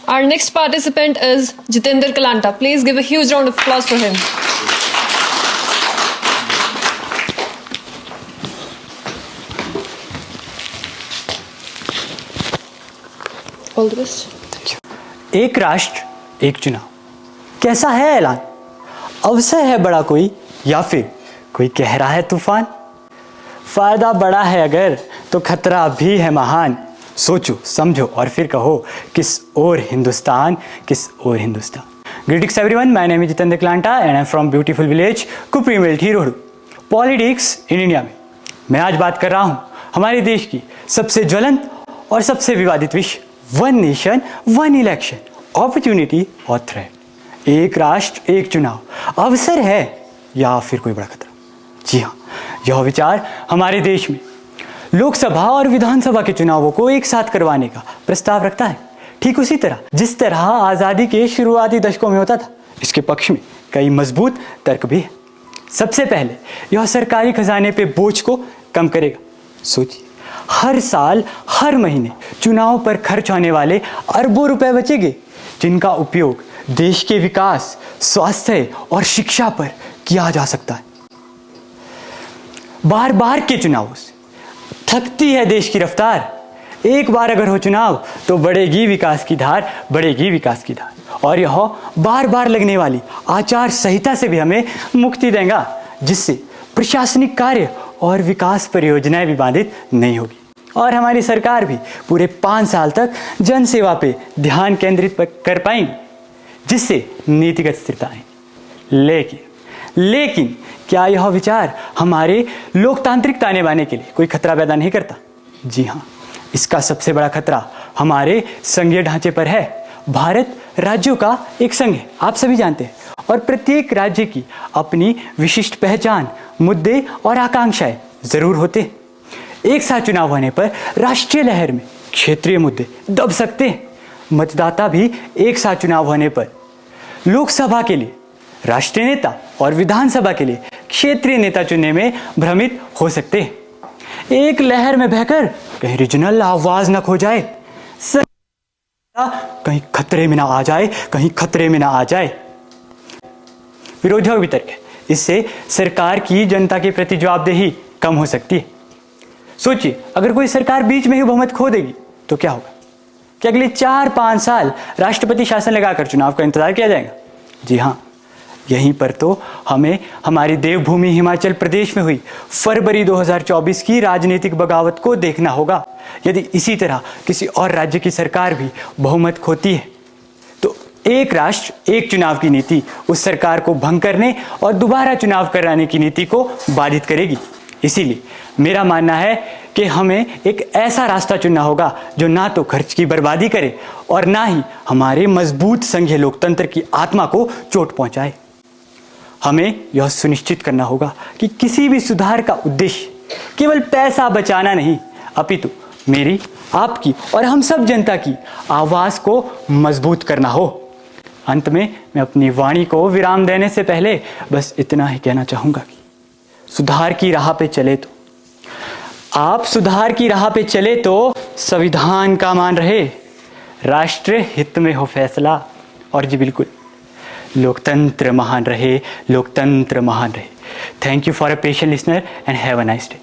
Our next participant is Jitendra Kalanta. Please give a huge round of applause for him. All the best. Thank you. एक राष्ट्र एक चुनाव, कैसा है ऐलान? अवसर है बड़ा कोई या फिर कोई कह रहा है तूफान? फायदा बड़ा है अगर तो खतरा भी है महान। सोचो समझो और फिर कहो किस ओर हिंदुस्तान, किस ओर Hindustan. Greetings everyone, my name is Jitendra Kalanta and I am from beautiful village Kupri Melthi Rohru. Politics in India में मैं आज बात कर रहा हूँ हमारे देश की सबसे ज्वलंत और सबसे विवादित विषय, one nation one election, opportunity और थ्रेट। एक राष्ट्र एक चुनाव, अवसर है या फिर कोई बड़ा खतरा? जी हाँ, यह विचार हमारे देश में लोकसभा और विधानसभा के चुनावों को एक साथ करवाने का प्रस्ताव रखता है। ठीक उसी तरह जिस तरह आज़ादी के शुरुआती दशकों में होता था। इसके पक्ष में कई मजबूत तर्क भी है। सबसे पहले यह सरकारी खजाने पे बोझ को कम करेगा। सोचिए, हर साल हर महीने चुनाव पर खर्च होने वाले अरबों रुपए बचेंगे, जिनका उपयोग देश के विकास, स्वास्थ्य और शिक्षा पर किया जा सकता है। बार बार के चुनावों से थकती है देश की रफ्तार। एक बार अगर हो चुनाव तो बढ़ेगी विकास की धार, बढ़ेगी विकास की धार। और यह बार बार लगने वाली आचार संहिता से भी हमें मुक्ति देगा, जिससे प्रशासनिक कार्य और विकास परियोजनाएं भी बाधित नहीं होगी। और हमारी सरकार भी पूरे 5 साल तक जन सेवा पे ध्यान केंद्रित कर पाएंगी, जिससे नीतिगत स्थिरता आएगी। लेकिन क्या यह विचार हमारे लोकतांत्रिक ताने बाने के लिए कोई खतरा पैदा नहीं करता? जी हाँ, इसका सबसे बड़ा खतरा हमारे संघीय ढांचे पर है। भारत राज्यों का एक संघ है, आप सभी जानते हैं, और प्रत्येक राज्य की अपनी विशिष्ट पहचान, मुद्दे और आकांक्षाएं जरूर होते हैं। एक साथ चुनाव होने पर राष्ट्रीय लहर में क्षेत्रीय मुद्दे दब सकते हैं। मतदाता भी एक साथ चुनाव होने पर लोकसभा के लिए राष्ट्रीय नेता और विधानसभा के लिए क्षेत्रीय नेता चुनने में भ्रमित हो सकते हैं। एक लहर में बहकर कहीं रीजनल आवाज न खो जाए, कहीं खतरे में ना आ जाए, कहीं खतरे में ना आ जाए। विरोधियों का भी तर्क है, इससे सरकार की जनता के प्रति जवाबदेही कम हो सकती है। सोचिए, अगर कोई सरकार बीच में ही बहुमत खो देगी तो क्या होगा? क्या अगले 4-5 साल राष्ट्रपति शासन लगाकर चुनाव का इंतजार किया जाएगा? जी हाँ, यहीं पर तो हमें हमारी देवभूमि हिमाचल प्रदेश में हुई फरवरी 2024 की राजनीतिक बगावत को देखना होगा। यदि इसी तरह किसी और राज्य की सरकार भी बहुमत खोती है तो एक राष्ट्र एक चुनाव की नीति उस सरकार को भंग करने और दोबारा चुनाव कराने की नीति को बाधित करेगी। इसीलिए मेरा मानना है कि हमें एक ऐसा रास्ता चुनना होगा जो ना तो खर्च की बर्बादी करे और ना ही हमारे मजबूत संघीय लोकतंत्र की आत्मा को चोट पहुंचाए। हमें यह सुनिश्चित करना होगा कि किसी भी सुधार का उद्देश्य केवल पैसा बचाना नहीं, अपितु मेरी, आपकी और हम सब जनता की आवाज को मजबूत करना हो। अंत में मैं अपनी वाणी को विराम देने से पहले बस इतना ही कहना चाहूंगा कि सुधार की राह पे चले तो आप सुधार की राह पे चले तो संविधान का मान रहे, राष्ट्र हित में हो फैसला, और जी बिल्कुल लोकतंत्र महान रहे, लोकतंत्र महान रहे। Thank you for a patient listener and have a nice day.